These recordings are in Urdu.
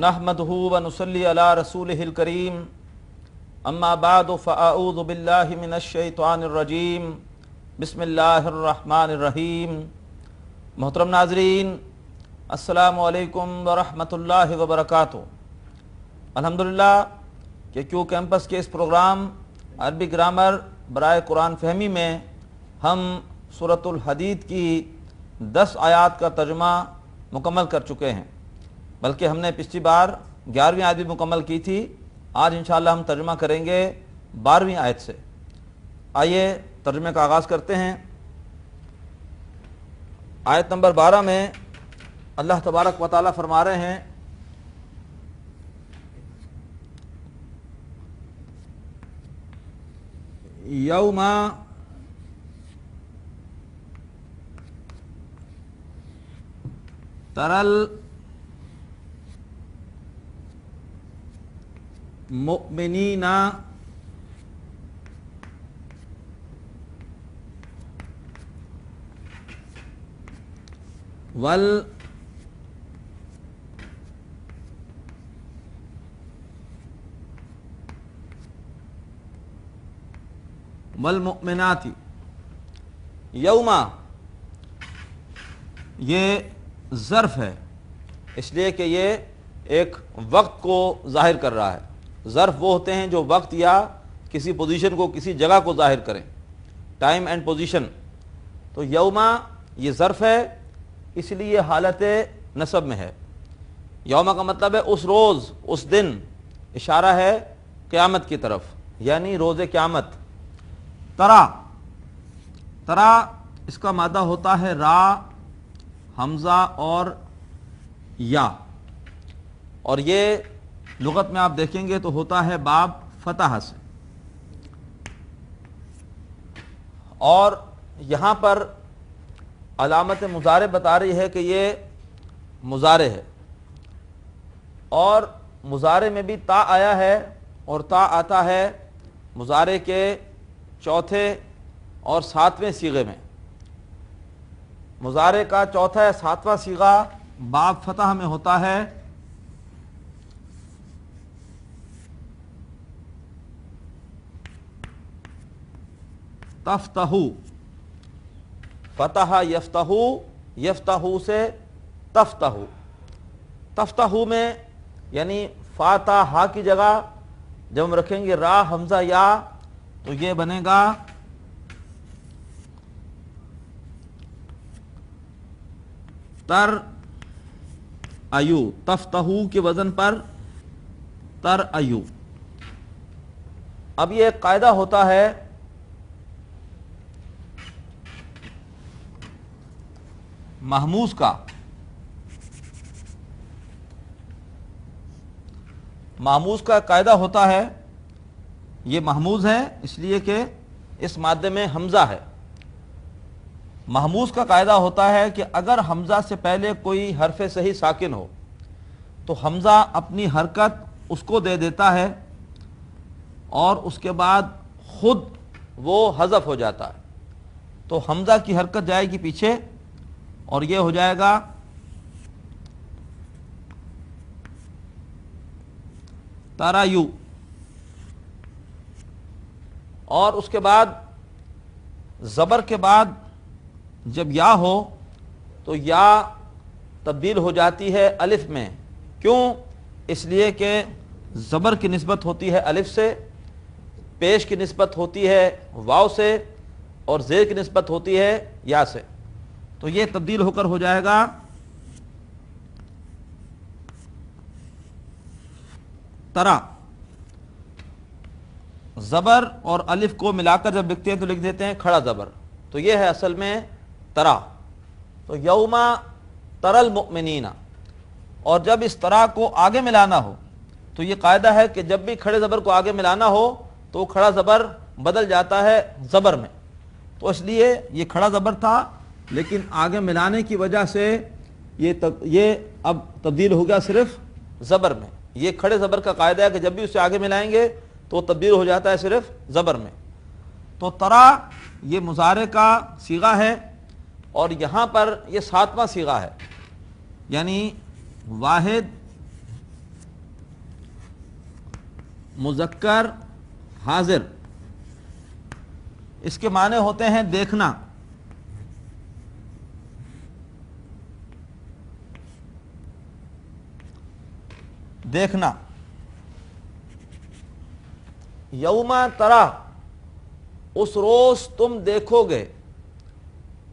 نحمده ونصلي على رسوله الكريم اما بعد فاعوذ بالله من الشیطان الرجیم بسم اللہ الرحمن الرحیم۔ محترم ناظرین، السلام علیکم ورحمۃ اللہ وبرکاتہ۔ الحمدللہ کہ کیو کیمپس کے اس پروگرام عربی گرامر برائے قرآن فہمی میں ہم سورۃ الحدید کی 10 آیات کا ترجمہ مکمل کر چکے ہیں، بلکہ ہم نے پچھلی بار 11ویں آیت بھی مکمل کی تھی۔ آج انشاءاللہ ہم ترجمہ کریں گے 12ویں آیت سے۔ آئیے ترجمے کا آغاز کرتے ہیں۔ آیت نمبر 12 میں اللہ تبارک و تعالیٰ فرما رہے ہیں، یوم ترل مؤمنین والمؤمنات۔ یوم یہ ظرف ہے، اس لیے کہ یہ ایک وقت کو ظاہر کر رہا ہے۔ ظرف وہ ہوتے ہیں جو وقت یا کسی پوزیشن کو، کسی جگہ کو ظاہر کریں، ٹائم اینڈ پوزیشن۔ تو یوما یہ ظرف ہے، اس لیے حالت نصب میں ہے۔ یوما کا مطلب ہے اس روز، اس دن، اشارہ ہے قیامت کی طرف، یعنی روز قیامت۔ ترا اس کا مادہ ہوتا ہے را، حمزہ اور یا، اور یہ لغت میں آپ دیکھیں گے تو ہوتا ہے باب فتح سے۔ اور یہاں پر علامت مضارع بتا رہی ہے کہ یہ مضارع ہے، اور مضارع میں بھی تا آیا ہے، اور تا آتا ہے مضارع کے چوتھے اور 7ویں صیغے میں۔ مضارع کا چوتھا یا 7واں صیغہ باب فتح میں ہوتا ہے تفتحو۔ فتح یفتحو، یفتحو سے تفتحو۔ تفتحو میں یعنی فاتح ہا کی جگہ جب ہم رکھیں گے را حمزہ یا، تو یہ بنے گا تر ایو، تفتحو کے وزن پر تر ایو۔ اب یہ ایک قاعدہ ہوتا ہے محموز کا۔ محموز کا قاعدہ ہوتا ہے، یہ محموز ہے اس لیے کہ اس مادے میں حمزہ ہے۔ محموز کا قاعدہ ہوتا ہے کہ اگر حمزہ سے پہلے کوئی حرف صحیح ساکن ہو تو حمزہ اپنی حرکت اس کو دے دیتا ہے، اور اس کے بعد خود وہ حذف ہو جاتا ہے۔ تو حمزہ کی حرکت جائے گی پیچھے، اور یہ ہو جائے گا ترایو، اور اس کے بعد زبر کے بعد جب یا ہو تو یا تبدیل ہو جاتی ہے الف میں۔ کیوں؟ اس لیے کہ زبر کی نسبت ہوتی ہے الف سے، پیش کی نسبت ہوتی ہے واو سے، اور زیر کی نسبت ہوتی ہے یا سے۔ تو یہ تبدیل ہو کر ہو جائے گا ترا۔ زبر اور الف کو ملا کر جب لکھتے ہیں تو لکھ دیتے ہیں کھڑا زبر، تو یہ ہے اصل میں ترا۔ تو یوما ترى المؤمنین، اور جب اس طرح کو آگے ملانا ہو تو یہ قاعدہ ہے کہ جب بھی کھڑے زبر کو آگے ملانا ہو تو کھڑا زبر بدل جاتا ہے زبر میں۔ تو اس لیے یہ کھڑا زبر تھا، لیکن آگے ملانے کی وجہ سے یہ اب تبدیل ہو گیا صرف زبر میں۔ یہ کھڑے زبر کا قاعدہ ہے کہ جب بھی اسے آگے ملائیں گے تو تبدیل ہو جاتا ہے صرف زبر میں۔ تو ترا یہ مضارع کا صیغہ ہے، اور یہاں پر یہ 7واں صیغہ ہے، یعنی واحد مذکر حاضر، اس کے معنی ہوتے ہیں دیکھنا، دیکھنا۔ یوم ترا، اس روز تم دیکھو گے،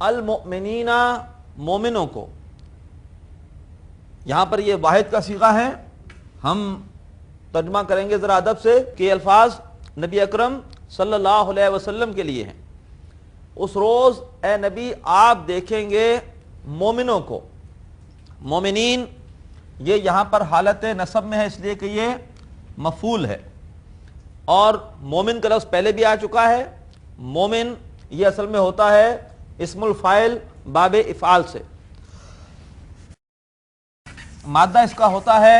المؤمنین، مومنوں کو۔ یہاں پر یہ واحد کا صیغہ ہے، ہم ترجمہ کریں گے ذرا ادب سے کہ یہ الفاظ نبی اکرم صلی اللہ علیہ وسلم کے لیے ہیں۔ اس روز اے نبی آپ دیکھیں گے مومنوں کو۔ مومنین یہ یہاں پر حالت نصب میں ہے، اس لیے کہ یہ مفعول ہے، اور مومن کا لفظ پہلے بھی آ چکا ہے۔ مومن یہ اصل میں ہوتا ہے اسم الفاعل باب افعال سے، مادہ اس کا ہوتا ہے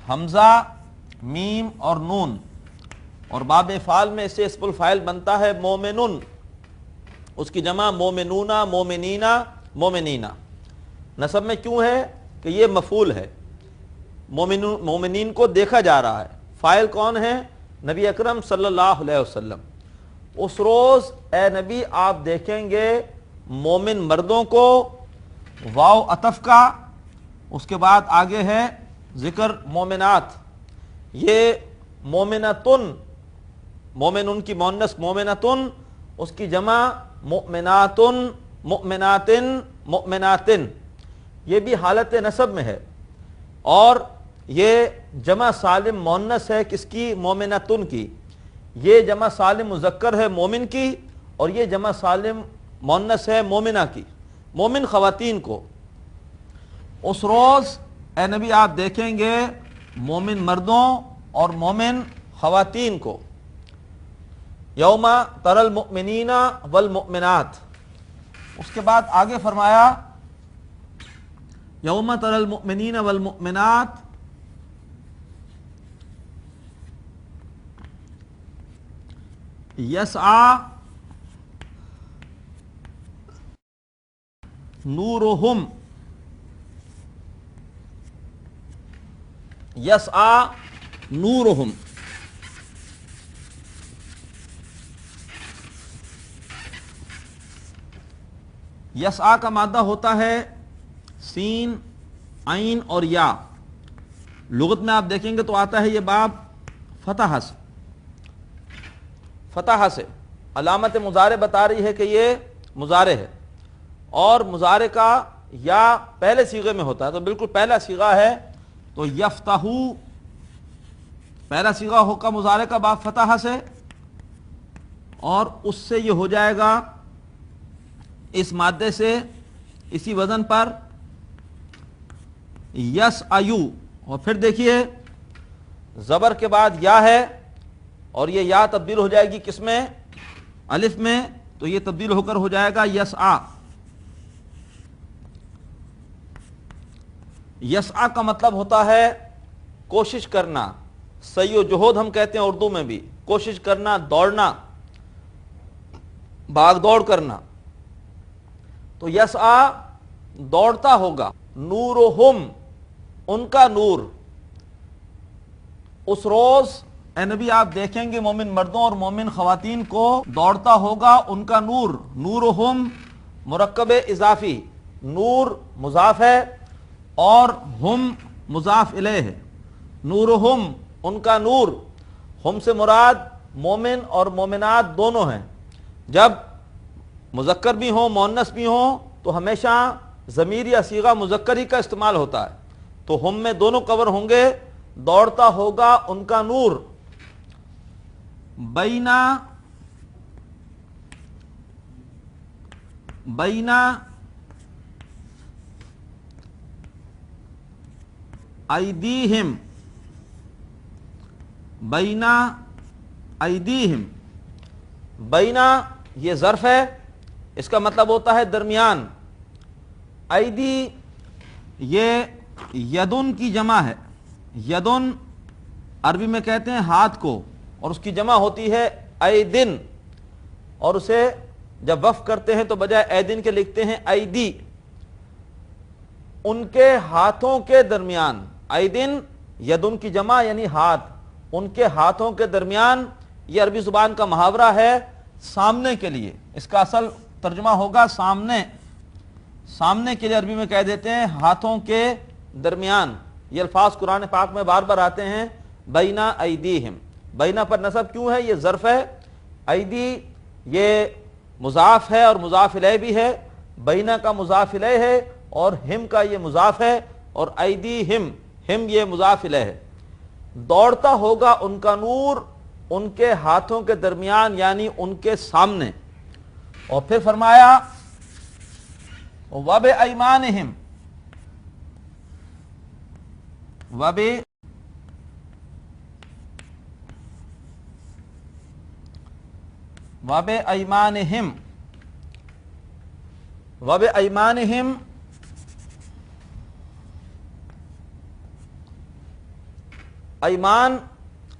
حمزہ، میم اور نون، اور باب افعال میں اس سے اسم الفاعل بنتا ہے مومنن، اس کی جمع مومنون، مومنین، مومنین۔ نصب میں کیوں ہے کہ یہ مفعول ہے، مومنین کو دیکھا جا رہا ہے۔ فاعل کون ہے؟ نبی اکرم صلی اللہ علیہ وسلم۔ اس روز اے نبی آپ دیکھیں گے مومن مردوں کو، واو عطف کا، اس کے بعد آگے ہے ذکر مومنات۔ یہ مومنتن، مومن ان کی مؤنث مومنتن، اس کی جمع مؤمناتن، مؤمناتن، مؤمناتن، یہ بھی حالت نصب میں ہے، اور یہ جمع سالم مؤنث ہے کس کی؟ مومنتن کی۔ یہ جمع سالم مذکر ہے مومن کی، اور یہ جمع سالم مؤنث ہے مومنہ کی، مومن خواتین کو۔ اس روز اے نبی آپ دیکھیں گے مومن مردوں اور مومن خواتین کو۔ یوم تری المؤمنین والمؤمنات، اس کے بعد آگے فرمایا یوم تری المؤمنین والمؤمنات یسعی نورہم، یسعی نورہم، یسعی کا مادہ ہوتا ہے سین، عین اور یا۔ لغت میں آپ دیکھیں گے تو آتا ہے یہ باب فتح سے، فتح سے۔ علامت مضارع بتا رہی ہے کہ یہ مضارع ہے، اور مضارع کا یا پہلے صیغے میں ہوتا ہے، تو بالکل پہلا صیغہ ہے، تو یفتحو پہلا صیغہ ہوگا مضارع کا باب فتح سے، اور اس سے یہ ہو جائے گا اس مادے سے، اسی وزن پر یسعیو، اور پھر دیکھیے زبر کے بعد یا ہے، اور یہ یا تبدیل ہو جائے گی کس میں؟ الف میں، تو یہ تبدیل ہو کر ہو جائے گا یسعی۔ یسعی کا مطلب ہوتا ہے کوشش کرنا، سعی و جہود ہم کہتے ہیں اردو میں بھی، کوشش کرنا، دوڑنا، بھاگ دوڑ کرنا۔ تو یسعی دوڑتا ہوگا، نورہم ان کا نور۔ اس روز اے نبی آپ دیکھیں گے مومن مردوں اور مومن خواتین کو دوڑتا ہوگا ان کا نور۔ نورہم مرکب اضافی، نور مضاف ہے اور ہم مضاف الیہ ہے۔ نورہم ان کا نور، ہم سے مراد مومن اور مومنات دونوں ہیں۔ جب مذکر بھی ہوں مؤنث بھی ہوں تو ہمیشہ ضمیر یا صیغہ مذکر ہی کا استعمال ہوتا ہے، تو ہم میں دونوں کور ہوں گے۔ دوڑتا ہوگا ان کا نور بینا ایدیہم، بینا ایدیہم، بینا یہ ظرف ہے، اس کا مطلب ہوتا ہے درمیان۔ ایدی یہ یدن کی جمع ہے، یدن عربی میں کہتے ہیں ہاتھ کو، اور اس کی جمع ہوتی ہے ایدن، اور اسے جب وقف کرتے ہیں تو بجائے ایدن کے لکھتے ہیں ایدی۔ ان کے ہاتھوں کے درمیان، ایدن یدن کی جمع یعنی ہاتھ، ان کے ہاتھوں کے درمیان، یہ عربی زبان کا محاورہ ہے سامنے کے لیے، اس کا اصل ترجمہ ہوگا سامنے، سامنے کے لیے عربی میں کہہ دیتے ہیں ہاتھوں کے درمیان۔ یہ الفاظ قرآن پاک میں بار بار آتے ہیں، بینا ایدیہم، بینا پر نصب کیوں ہے؟ یہ ظرف ہے، ایدی یہ مضاف ہے اور مضاف الیہ بھی ہے، بینا کا مضاف الیہ ہے اور ہم کا یہ مضاف ہے، اور ایدیہم، ہم یہ مضاف الیہ ہے۔ دوڑتا ہوگا ان کا نور ان کے ہاتھوں کے درمیان یعنی ان کے سامنے۔ اور پھر فرمایا وَبِأَيْمَانِهِمْ، وَبِأَيْمَانِهِمْ، وَبِأَيْمَانِهِمْ، ایمان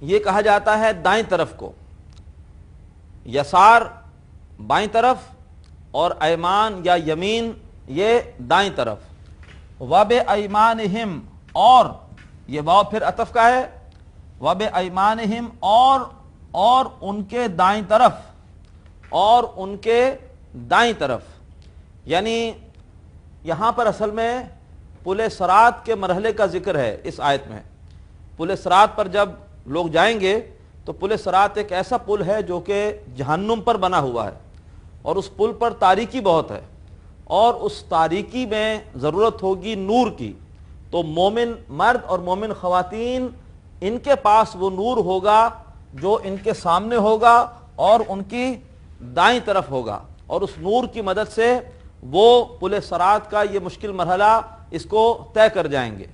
یہ کہا جاتا ہے دائیں طرف کو، یسار بائیں طرف، اور ایمان یا یمین یہ دائیں طرف۔ وَبِأَيْمَانِهِمْ، اور یہ واو پھر عطف کا ہے، وَبِأَيْمَانِهِمْ، اور ان کے دائیں طرف، اور ان کے دائیں طرف، یعنی یہاں پر اصل میں پل صراط کے مرحلے کا ذکر ہے اس آیت میں۔ پل صراط پر جب لوگ جائیں گے تو پل صراط ایک ایسا پل ہے جو کہ جہنم پر بنا ہوا ہے، اور اس پل پر تاریکی بہت ہے، اور اس تاریکی میں ضرورت ہوگی نور کی، تو مومن مرد اور مومن خواتین ان کے پاس وہ نور ہوگا جو ان کے سامنے ہوگا اور ان کی دائیں طرف ہوگا، اور اس نور کی مدد سے وہ پل صراط کا یہ مشکل مرحلہ اس کو طے کر جائیں گے۔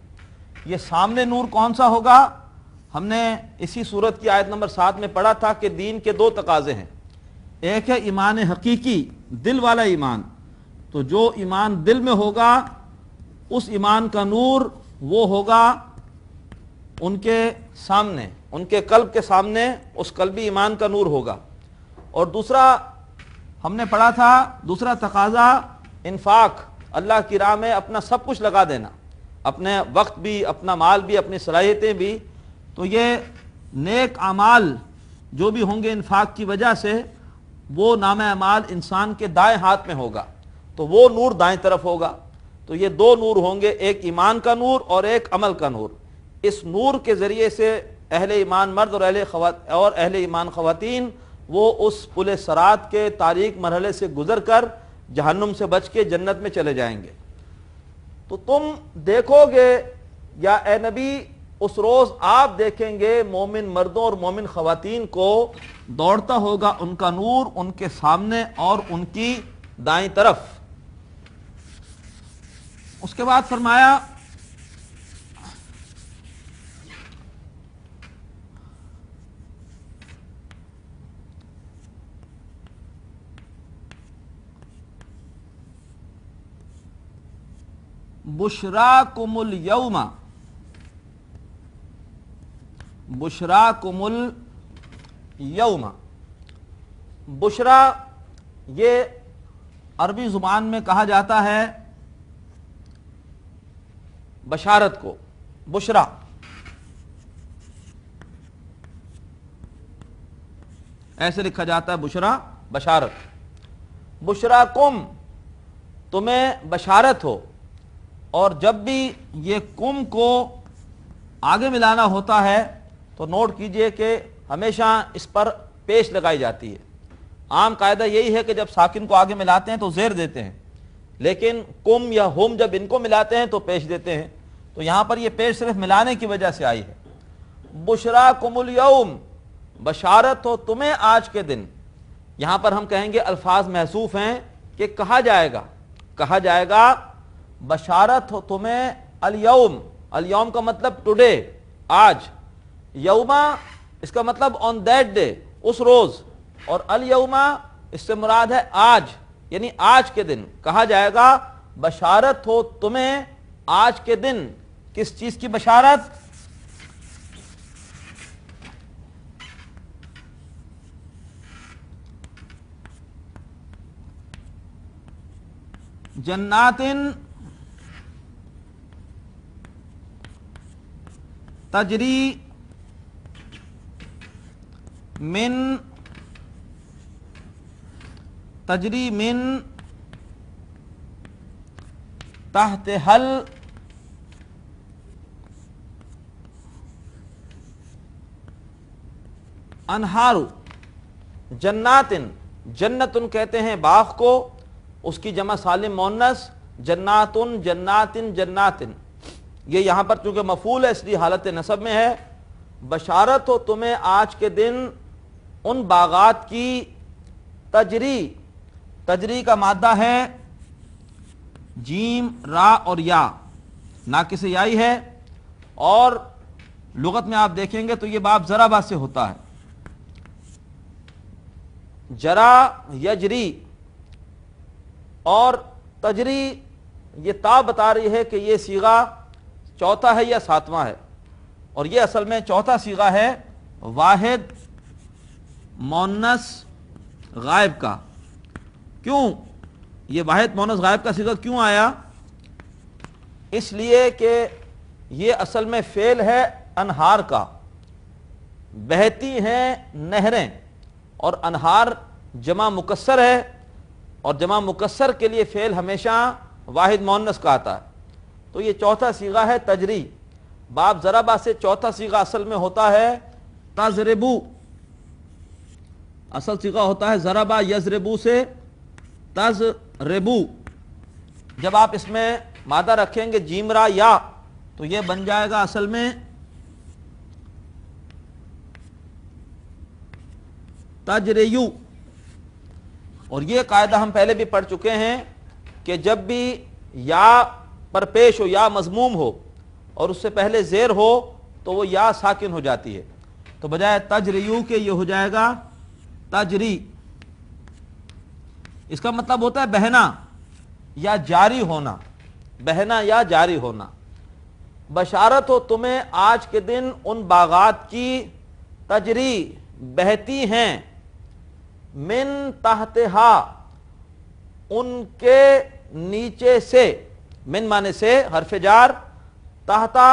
یہ سامنے نور کون سا ہوگا؟ ہم نے اسی سورت کی آیت نمبر 7 میں پڑھا تھا کہ دین کے دو تقاضے ہیں، ایک ہے ایمان حقیقی، دل والا ایمان، تو جو ایمان دل میں ہوگا اس ایمان کا نور وہ ہوگا ان کے سامنے، ان کے قلب کے سامنے اس قلبی ایمان کا نور ہوگا۔ اور دوسرا ہم نے پڑھا تھا، دوسرا تقاضا انفاق، اللہ کی راہ میں اپنا سب کچھ لگا دینا، اپنے وقت بھی، اپنا مال بھی، اپنی صلاحیتیں بھی، تو یہ نیک اعمال جو بھی ہوں گے انفاق کی وجہ سے وہ نام اعمال انسان کے دائیں ہاتھ میں ہوگا، تو وہ نور دائیں طرف ہوگا۔ تو یہ دو نور ہوں گے، ایک ایمان کا نور اور ایک عمل کا نور۔ اس نور کے ذریعے سے اہل ایمان مرد اور اہل ایمان خواتین وہ اس پل صراط کے تاریک مرحلے سے گزر کر جہنم سے بچ کے جنت میں چلے جائیں گے۔ تو تم دیکھو گے یا اے نبی اس روز آپ دیکھیں گے مومن مردوں اور مومن خواتین کو دوڑتا ہوگا ان کا نور ان کے سامنے اور ان کی دائیں طرف۔ اس کے بعد فرمایا بشراکم الیوم، بشراکم الیوم، بشرا یہ عربی زبان میں کہا جاتا ہے بشارت کو، بشرا، ایسے لکھا جاتا ہے بشرا، بشارت۔ بشراکم، تمہیں بشارت ہو، اور جب بھی یہ کم کو آگے ملانا ہوتا ہے تو نوٹ کیجئے کہ ہمیشہ اس پر پیش لگائی جاتی ہے۔ عام قاعدہ یہی ہے کہ جب ساکن کو آگے ملاتے ہیں تو زیر دیتے ہیں، لیکن کم یا ہم جب ان کو ملاتے ہیں تو پیش دیتے ہیں، تو یہاں پر یہ پیش صرف ملانے کی وجہ سے آئی ہے۔ بشراکم الیوم، بشارت ہو تمہیں آج کے دن۔ یہاں پر ہم کہیں گے الفاظ محذوف ہیں کہ کہا جائے گا، کہا جائے گا بشارت ہو تمہیں الیوم، الیوم کا مطلب ٹوڈے، آج، یوما اس کا مطلب آن دیٹ ڈے، اس روز، اور الیوما اس سے مراد ہے آج، یعنی آج کے دن کہا جائے گا بشارت ہو تمہیں آج کے دن۔ کس چیز کی بشارت؟ جنات تجری من تحت حل انہار جناتن، جنتن کہتے ہیں باغ کو، اس کی جمع سالم مؤنث جناتن جناتن جناتن، یہ یہاں پر چونکہ مفعول ہے اس لیے حالت نصب میں ہے۔ بشارت ہو تمہیں آج کے دن ان باغات کی، تجری، تجری کا مادہ ہے جیم را اور یا، ناقص یائی ہے، اور لغت میں آپ دیکھیں گے تو یہ باب ضربہ سے ہوتا ہے، جرا یجری، اور تجری یہ تا بتا رہی ہے کہ یہ صیغہ چوتھا ہے یا ساتواں ہے، اور یہ اصل میں چوتھا صیغہ ہے واحد مؤنث غائب کا۔ کیوں یہ واحد مؤنث غائب کا صیغہ کیوں آیا؟ اس لیے کہ یہ اصل میں فعل ہے انہار کا، بہتی ہیں نہریں، اور انہار جمع مکسر ہے، اور جمع مکسر کے لیے فعل ہمیشہ واحد مؤنث کا آتا ہے، تو یہ چوتھا صیغہ ہے تجری۔ باب ضربہ سے چوتھا صیغہ اصل میں ہوتا ہے تضربو، اصل صیغہ ہوتا ہے ضربہ یضربو سے تضربو۔ جب آپ اس میں مادہ رکھیں گے جیم را یا تو یہ بن جائے گا اصل میں تجریو، اور یہ قاعدہ ہم پہلے بھی پڑھ چکے ہیں کہ جب بھی یا پر پیش ہو، یا مضموم ہو اور اس سے پہلے زیر ہو تو وہ یا ساکن ہو جاتی ہے، تو بجائے تجریو کے یہ ہو جائے گا تجری۔ اس کا مطلب ہوتا ہے بہنا یا جاری ہونا، بہنا یا جاری ہونا۔ بشارت ہو تمہیں آج کے دن ان باغات کی، تجری بہتی ہیں، من تحتہا ان کے نیچے سے، من معنی سے حرف جار، تحتا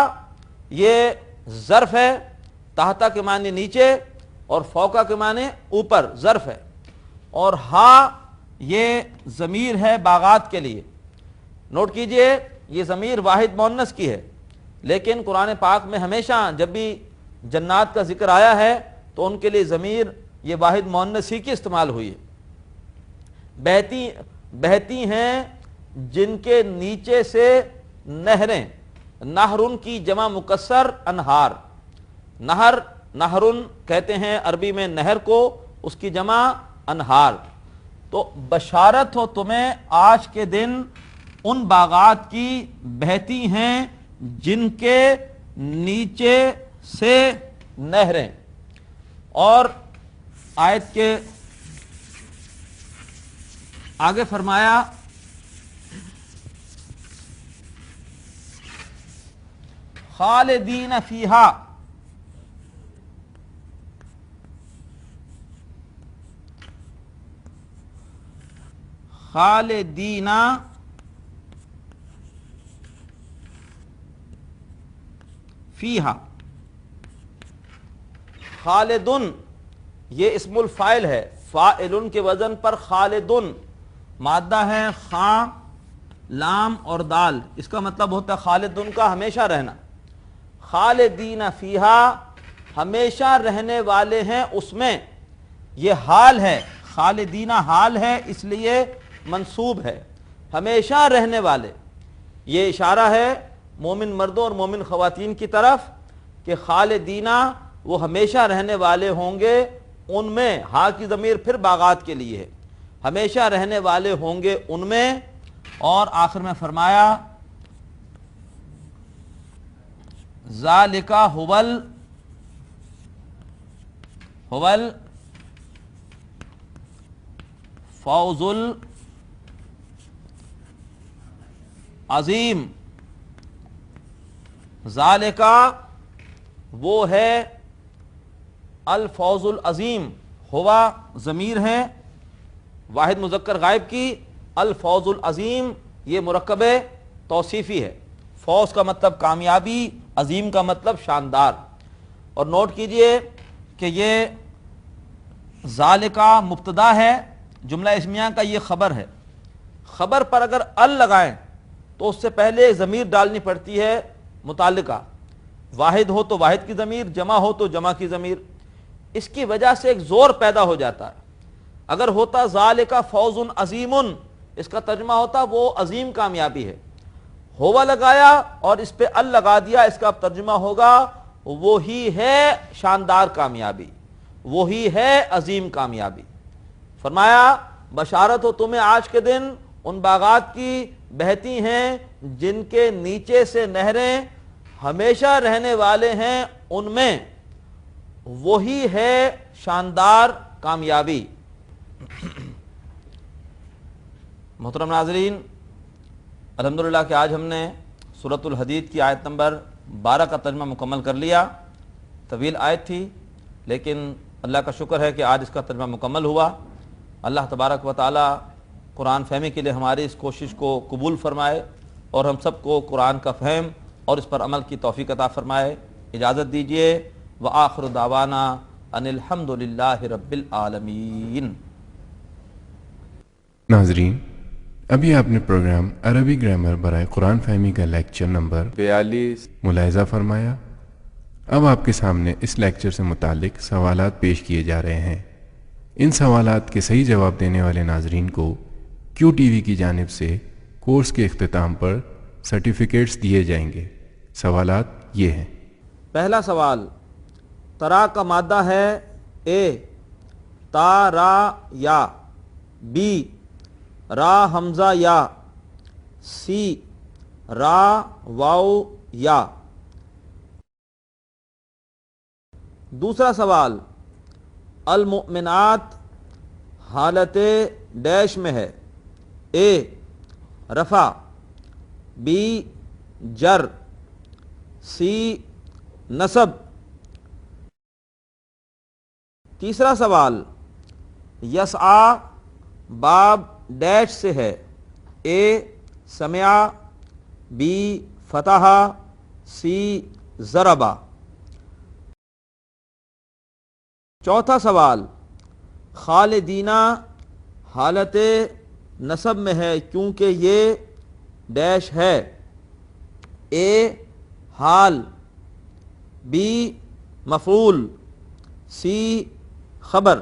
یہ ظرف ہے، تحتا کے معنی نیچے اور فوقا کے معنی اوپر، ظرف ہے، اور ہا یہ ضمیر ہے باغات کے لیے۔ نوٹ کیجئے یہ ضمیر واحد مؤنث کی ہے، لیکن قرآن پاک میں ہمیشہ جب بھی جنات کا ذکر آیا ہے تو ان کے لیے ضمیر یہ واحد مؤنث ہی کی استعمال ہوئی ہے۔ بہتی ہیں جن کے نیچے سے نہریں، نہرن کی جمع مکسر انہار، نہر، نہرن کہتے ہیں عربی میں نہر کو، اس کی جمع انہار۔ تو بشارت ہو تمہیں آج کے دن ان باغات کی، بہتی ہیں جن کے نیچے سے نہریں۔ اور آیت کے آگے فرمایا خالدین فیہا، خالدین فیہا، خالدن یہ اسم الفاعل ہے، فاعلن کے وزن پر خالدن، مادہ ہے خاء لام اور دال، اس کا مطلب ہوتا ہے خالدن کا ہمیشہ رہنا۔ خالدین فیہا ہمیشہ رہنے والے ہیں اس میں، یہ حال ہے، خالدین حال ہے اس لیے منصوب ہے، ہمیشہ رہنے والے۔ یہ اشارہ ہے مومن مردوں اور مومن خواتین کی طرف کہ خالدین وہ ہمیشہ رہنے والے ہوں گے ان میں، ہاں کی ضمیر پھر باغات کے لیے ہے، ہمیشہ رہنے والے ہوں گے ان میں۔ اور آخر میں فرمایا ذالک هو الفوز العظیم، ذالک وہ ہے الفوز العظیم، ہوا ضمیر ہے واحد مذکر غائب کی، الفوز العظیم یہ مرکب توصیفی ہے، فوز کا مطلب کامیابی، عظیم کا مطلب شاندار. اور نوٹ کیجئے کہ یہ ذالکا مبتدا ہے، جملہ اسمیہ کا یہ خبر ہے. خبر پر اگر ال لگائیں تو اس سے پہلے ضمیر ڈالنی پڑتی ہے متعلقہ. واحد ہو تو واحد کی ضمیر، جمع ہو تو جمع کی ضمیر. اس کی وجہ سے ایک زور پیدا ہو جاتا ہے. اگر ہوتا ذالکا فوز عظیم، اس کا ترجمہ ہوتا وہ عظیم کامیابی ہے. ہوا لگایا اور اس پہ ال لگا دیا، اس کا ترجمہ ہوگا وہی ہے شاندار کامیابی، وہی ہے عظیم کامیابی. فرمایا بشارت ہو تمہیں آج کے دن ان باغات کی بہتی ہیں جن کے نیچے سے نہریں ہمیشہ رہنے والے ہیں ان میں، وہی ہے شاندار کامیابی. محترم ناظرین، الحمدللہ کہ آج ہم نے سورۃ الحدید کی آیت نمبر 12 کا ترجمہ مکمل کر لیا. طویل آیت تھی لیکن اللہ کا شکر ہے کہ آج اس کا ترجمہ مکمل ہوا. اللہ تبارک و تعالی قرآن فہمی کے لیے ہماری اس کوشش کو قبول فرمائے اور ہم سب کو قرآن کا فہم اور اس پر عمل کی توفیق عطا فرمائے. اجازت دیجیے وآخر دعوانا ان الحمد للہ رب العالمین. ناظرین، ابھی آپ نے پروگرام عربی گرامر برائے قرآن فہمی کا لیکچر نمبر 42 ملاحظہ فرمایا. اب آپ کے سامنے اس لیکچر سے متعلق سوالات پیش کیے جا رہے ہیں. ان سوالات کے صحیح جواب دینے والے ناظرین کو کیو ٹی وی کی جانب سے کورس کے اختتام پر سرٹیفکیٹس دیے جائیں گے. سوالات یہ ہیں. پہلا سوال، ترا کا مادہ ہے اے تا را یا، بی را حمزہ یا، سی را واو یا. دوسرا سوال، المؤمنات حالت ڈیش میں ہے، اے رفع، بی جر، سی نصب. تیسرا سوال، یسعی باب ڈیش سے ہے، اے سمع، بی فتح، سی ضربا. چوتھا سوال، خالدینہ حالت نصب میں ہے کیونکہ یہ ڈیش ہے، اے حال، بی مفعول، سی خبر.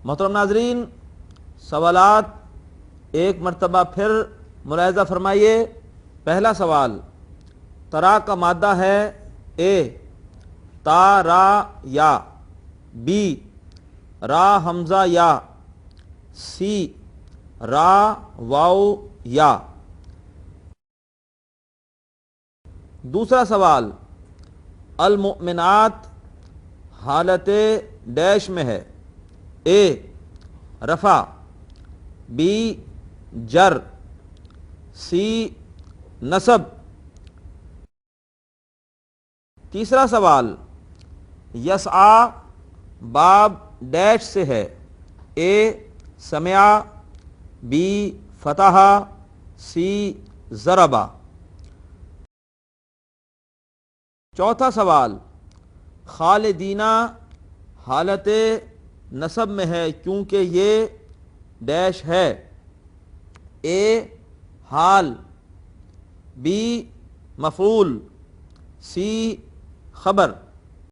محترم ناظرین، سوالات ایک مرتبہ پھر ملاحظہ فرمائیے. پہلا سوال، ترا کا مادہ ہے اے تا را یا، بی را حمزہ یا، سی را واو یا. دوسرا سوال، المؤمنات حالت ڈیش میں ہے، اے رفع، بی جر، سی نصب. تیسرا سوال، یسعی باب ڈیش سے ہے، اے سمع، بی فتح، سی ضربا. چوتھا سوال، خالدینہ حالت نصب میں ہے کیونکہ یہ ڈیش ہے، اے حال، بی مفعول، سی خبر.